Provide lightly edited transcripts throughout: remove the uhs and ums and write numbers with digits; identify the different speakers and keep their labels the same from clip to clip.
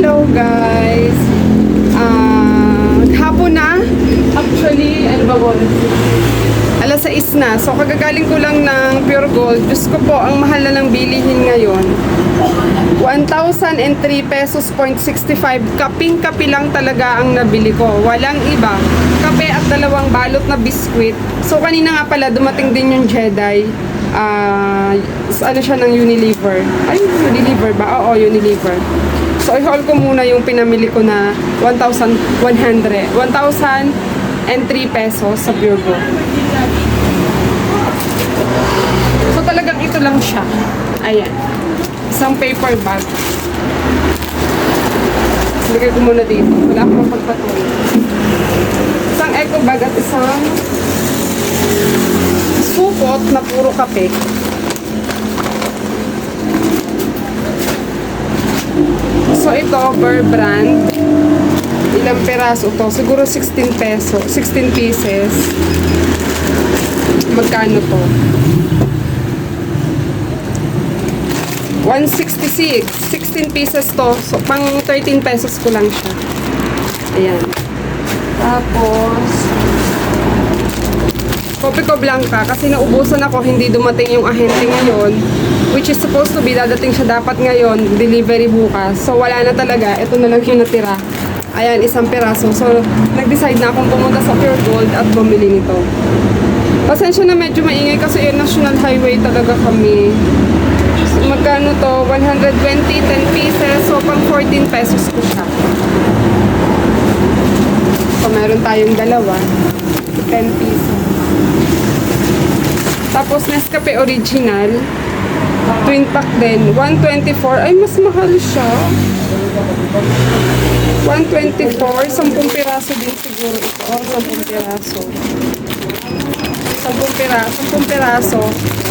Speaker 1: Hello guys! Hapon na. Actually, ano ba ko? Alas 6 na. So kagagaling ko lang ng Pure Gold. Diyos ko po, ang mahal na ng bilihin ngayon. 1,003 pesos point 65. Kaping-kapi lang talaga ang nabili ko. Walang iba. Kape at dalawang balot na biskwit. So kanina nga pala dumating din yung Jedi. Ano siya ng Unilever. Ay, Unilever ba? Oo, Unilever. So, i-haul ko muna yung pinamili ko na 1,003 pesos sa Pure Gold. So, talagang ito lang siya. Ayan. Isang paper bag. Lagay ko muna dito. Wala akong mapagpatuloy. Isang eco bag at isang supot na puro kape. So ito, Burr brand. Ilang peraso to? Siguro 16 peso. 16 pieces. Magkano to? 166. 16 pieces to. So pang 13 pesos ko lang siya. Ayan. Tapos Copico Blanca, kasi naubusan ako, hindi dumating yung ahente ngayon, which is supposed to be, dadating siya dapat ngayon, delivery bukas. So, wala na talaga. Ito na lang yung natira. Ayan, isang piraso. So, nag-decide na akong pumunta sa Pure Gold at bumili nito. Pasensya na medyo maingay kasi yung National Highway talaga kami. So, magkano to? 120, 10 pieces. So, pang 14 pesos ko siya. So, meron tayong dalawa. 10 pesos. Tapos Nescafe Original, twin pack din, 124. Ay, mas mahal siya. 124, 10 piraso din siguro ito. Oh, 10 piraso. 10 piraso,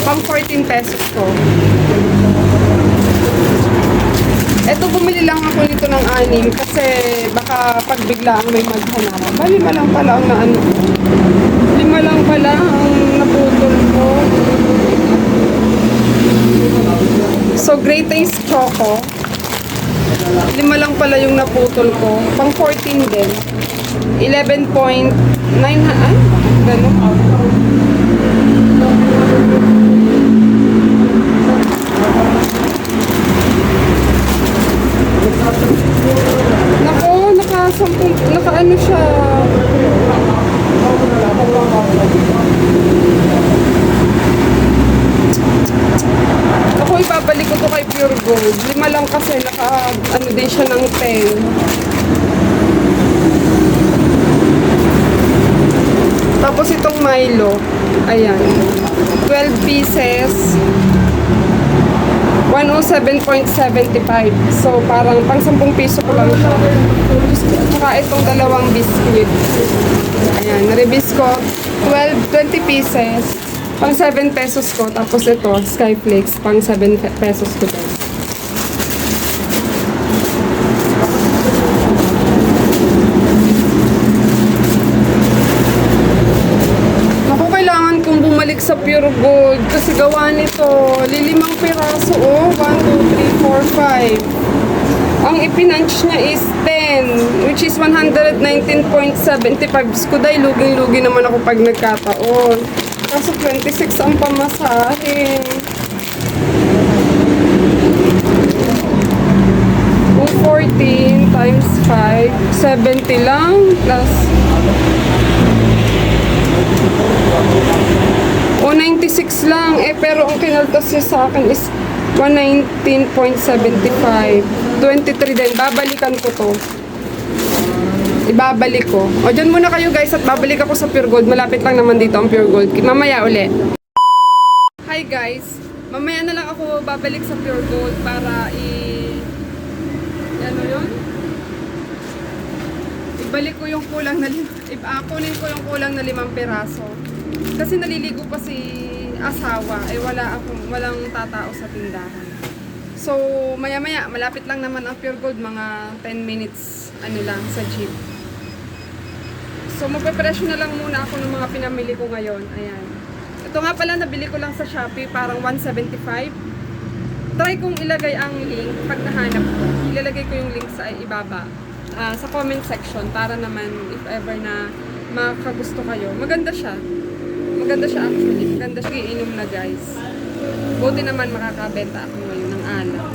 Speaker 1: pang 14 pesos ko. Eto, bumili lang ako nito ng 6 kasi baka pagbigla ang may maghanap. Lima lang pala ang naano. 5 lang pala ang naputol ko. So, Great Taste Choco. 5 lang pala yung naputol ko. Pang 14 din. 11.9. Ay, gano'n. Nako, naka-ano siya. Ako, ibabalik ko to kay Pure Gold. 5 lang kasi ano din siya ng 10. Tapos itong Milo. Ayan. 12 pieces. 107.75. So, parang pang 10 piso ko lang siya. Tsaka itong dalawang biscuit. Ayan, naribis ko. 20 pieces. Pang 7 pesos ko. Tapos ito, Skyflakes. Pang 7 pesos ko din. Naku, kailangan kong bumalik sa Pure Gold. Kasi gawa nito. Lilimang piraso. Oh, 1, 2, 3, 4, 5. Ang ipinunch niya is 10, which is 119.75. Skuday, luging-lugi naman ako pag nagkataon. Kaso 26 ang pamasahe. 214 times 5, 70 lang plus 96 lang. Pero ang kinaltas niya sa akin is 119.75. 23 din. Babalikan ko to. Ibabalik ko. O, dyan muna kayo guys at babalik ako sa Pure Gold. Malapit lang naman dito ang Pure Gold. Mamaya uli. Hi guys. Mamaya na lang ako babalik sa Pure Gold para ano yun? Ibalik ko yung kulang na kunin ko yung kulang na 5 piraso. Kasi naliligo pa si asawa. Walang tatao sa tindahan. So, maya-maya, malapit lang naman ang Pure Gold. Mga 10 minutes lang sa jeep. So, magpe-presyo na lang muna ako ng mga pinamili ko ngayon. Ayan. Ito nga pala, nabili ko lang sa Shopee, parang 175. Try kong ilagay ang link pag nahanap ko. ilalagay ko yung link sa ibaba. Sa comment section para naman if ever na makagusto kayo. Maganda siya. Maganda siya actually. Maganda siya. Iinom na guys. Buti naman makakabenta ako ngayon ng alak.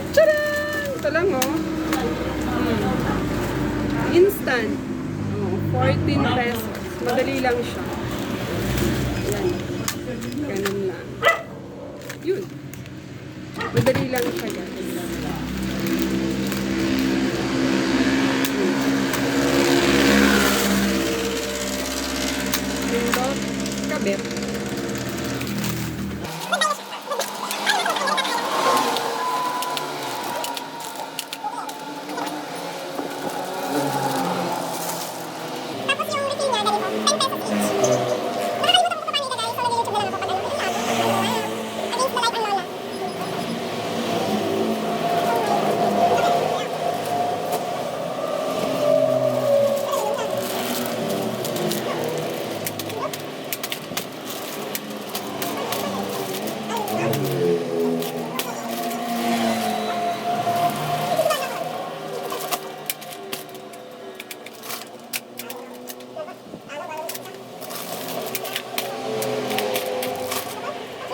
Speaker 1: Tcharam! Ito lang oh. Instant. Oh, 14 pesos. Madali lang siya. Yan. Ganun lang. Yun. Madali lang siya guys. Pindot, kabit.
Speaker 2: Tapos yung retail niya, ganito, 10 pesos each. Nakakalimutan ko pa kanina guys, so nag-YouTube na lang ako pag ano, against the light ang lola.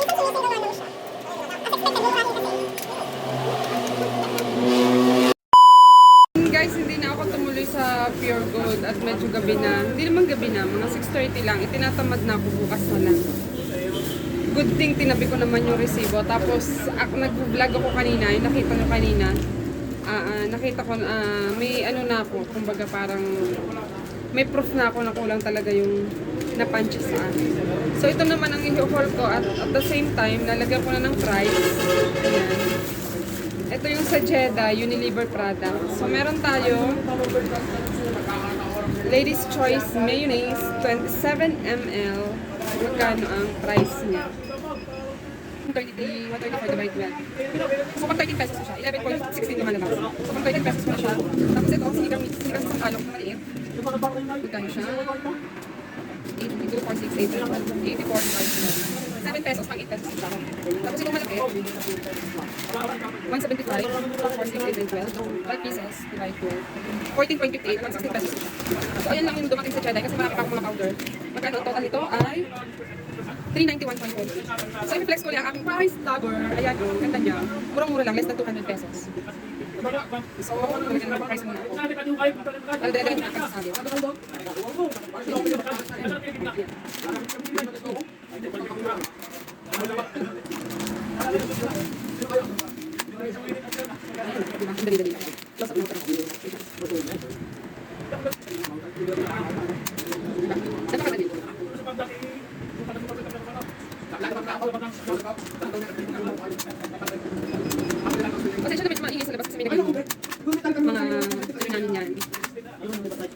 Speaker 2: Minsan sinisingaw nga lang siya. As expected, mura rin kasi.
Speaker 1: Guys, hindi na ako tumuloy sa Pure Gold at medyo gabi na. Hindi naman gabi na, mga 6:30 lang. Itinatamad na ako bukas na lang. Good thing, tinabi ko naman yung resibo. Tapos, nag-vlog ako kanina, yung nakita nyo kanina. Nakita ko, may ano na ako, kumbaga parang may proof na ako na kulang talaga yung na-punch sa akin. So, ito naman ang i-haul ko at the same time, nalagyan ko na ng price. Ayan. Ito yung sa Jeddah, Unilever product. So, meron tayo Ladies Choice Mayonnaise, 27 ml. Magkano ang price niya? 134 divided 12. So, pag 13 pesos siya, 11.16 naman naman. So, pag 13 pesos na siya, tapos ito, sinigang sa talong na maliit. Magkano siya? 82.68, 84.5. 7 pesos pang 8 pesos siya. Tapos itong malaki, 175, 468 and 12. 5 pieces, divide 12. 14.58, 160 pesos siya. So, ayan lang yung dumating sa Jeddah kasi marami pa akong mga powder. Magkano ang total nito ay 391.40. So, i-flex ko lang ang aking price tagger. Ayan, ang ganda niya. Murang-mura lang, less than 200 pesos. So, maganda na price muna ako. Dahil na kasasabi. Dali-dali. Close up mo ito. Napakadali. Pasensya na medyo maingay sa labas kasi may naging mga ano namin yan.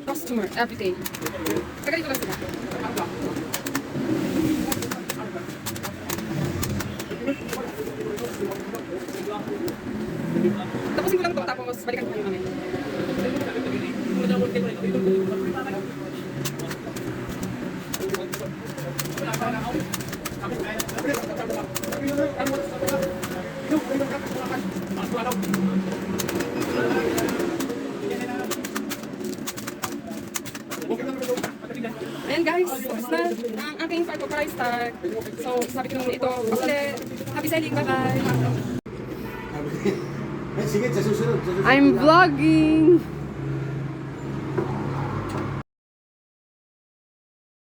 Speaker 1: Customer, everyday. Tagalin ko lang sila. Tapusin ko lang ito tapos balikan ko kayo kami. Ayan guys, tapos na ang aking price tag. So, sabi ko nung ito, ulit. Happy selling, bye-bye!
Speaker 3: Sige, sa susunod.
Speaker 1: I'm vlogging!